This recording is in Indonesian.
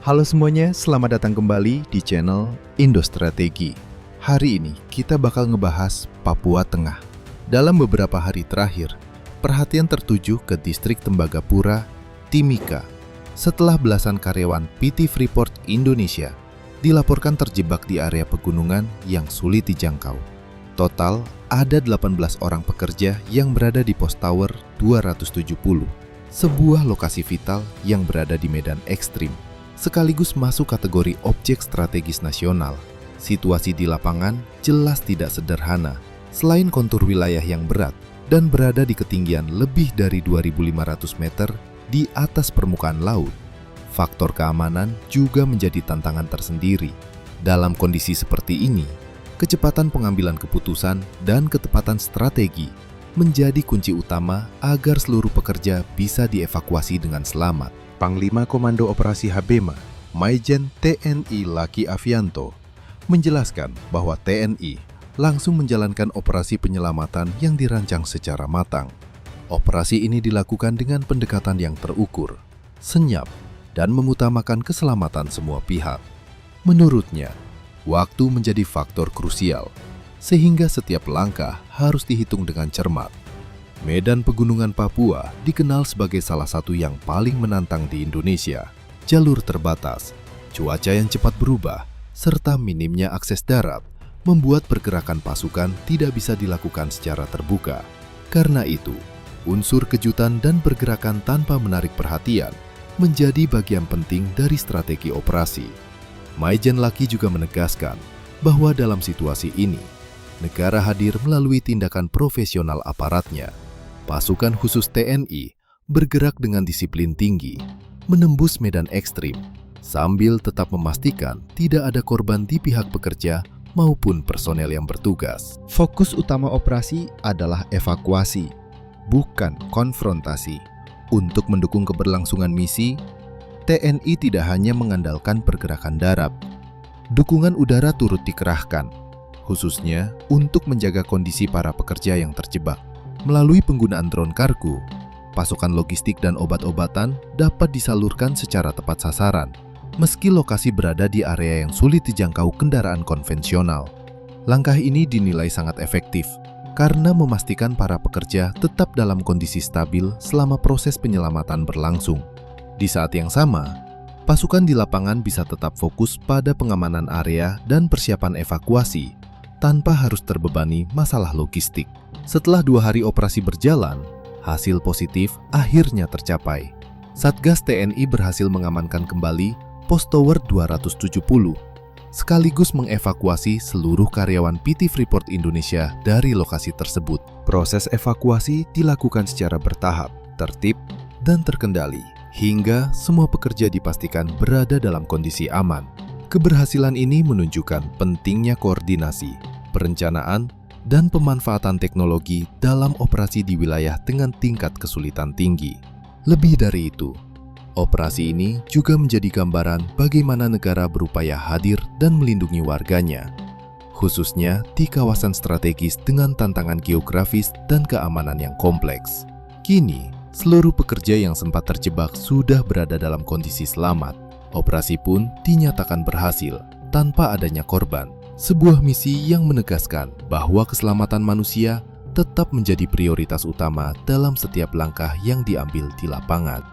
Halo semuanya, selamat datang kembali di channel Indostrategi. Hari ini kita bakal ngebahas Papua Tengah. Dalam beberapa hari terakhir, perhatian tertuju ke distrik Tembagapura, Timika, setelah belasan karyawan PT Freeport Indonesia dilaporkan terjebak di area pegunungan yang sulit dijangkau. Total ada 18 orang pekerja yang berada di Pos Tower 270, sebuah lokasi vital yang berada di medan ekstrim, sekaligus masuk kategori objek strategis nasional. Situasi di lapangan jelas tidak sederhana. Selain kontur wilayah yang berat dan berada di ketinggian lebih dari 2.500 meter di atas permukaan laut, faktor keamanan juga menjadi tantangan tersendiri. Dalam kondisi seperti ini, kecepatan pengambilan keputusan dan ketepatan strategi menjadi kunci utama agar seluruh pekerja bisa dievakuasi dengan selamat. Panglima Komando Operasi Habema, Maijen TNI Laki Avianto, menjelaskan bahwa TNI langsung menjalankan operasi penyelamatan yang dirancang secara matang. Operasi ini dilakukan dengan pendekatan yang terukur, senyap, dan mengutamakan keselamatan semua pihak. Menurutnya, waktu menjadi faktor krusial, sehingga setiap langkah harus dihitung dengan cermat. Medan Pegunungan Papua dikenal sebagai salah satu yang paling menantang di Indonesia. Jalur terbatas, cuaca yang cepat berubah, serta minimnya akses darat membuat pergerakan pasukan tidak bisa dilakukan secara terbuka. Karena itu, unsur kejutan dan pergerakan tanpa menarik perhatian menjadi bagian penting dari strategi operasi. Maijen Laki juga menegaskan bahwa dalam situasi ini, negara hadir melalui tindakan profesional aparatnya. Pasukan khusus TNI bergerak dengan disiplin tinggi, menembus medan ekstrim, sambil tetap memastikan tidak ada korban di pihak pekerja maupun personel yang bertugas. Fokus utama operasi adalah evakuasi, bukan konfrontasi. Untuk mendukung keberlangsungan misi, TNI tidak hanya mengandalkan pergerakan darat. Dukungan udara turut dikerahkan, khususnya untuk menjaga kondisi para pekerja yang terjebak. Melalui penggunaan drone kargo, pasukan logistik dan obat-obatan dapat disalurkan secara tepat sasaran, meski lokasi berada di area yang sulit dijangkau kendaraan konvensional. Langkah ini dinilai sangat efektif karena memastikan para pekerja tetap dalam kondisi stabil selama proses penyelamatan berlangsung. Di saat yang sama, pasukan di lapangan bisa tetap fokus pada pengamanan area dan persiapan evakuasi tanpa harus terbebani masalah logistik. Setelah 2 hari operasi berjalan, hasil positif akhirnya tercapai. Satgas TNI berhasil mengamankan kembali Pos Tower 270, sekaligus mengevakuasi seluruh karyawan PT Freeport Indonesia dari lokasi tersebut. Proses evakuasi dilakukan secara bertahap, tertib, dan terkendali, hingga semua pekerja dipastikan berada dalam kondisi aman. Keberhasilan ini menunjukkan pentingnya koordinasi, perencanaan, dan pemanfaatan teknologi dalam operasi di wilayah dengan tingkat kesulitan tinggi. Lebih dari itu, operasi ini juga menjadi gambaran bagaimana negara berupaya hadir dan melindungi warganya, khususnya di kawasan strategis dengan tantangan geografis dan keamanan yang kompleks. Kini, seluruh pekerja yang sempat terjebak sudah berada dalam kondisi selamat. Operasi pun dinyatakan berhasil tanpa adanya korban. Sebuah misi yang menegaskan bahwa keselamatan manusia tetap menjadi prioritas utama dalam setiap langkah yang diambil di lapangan.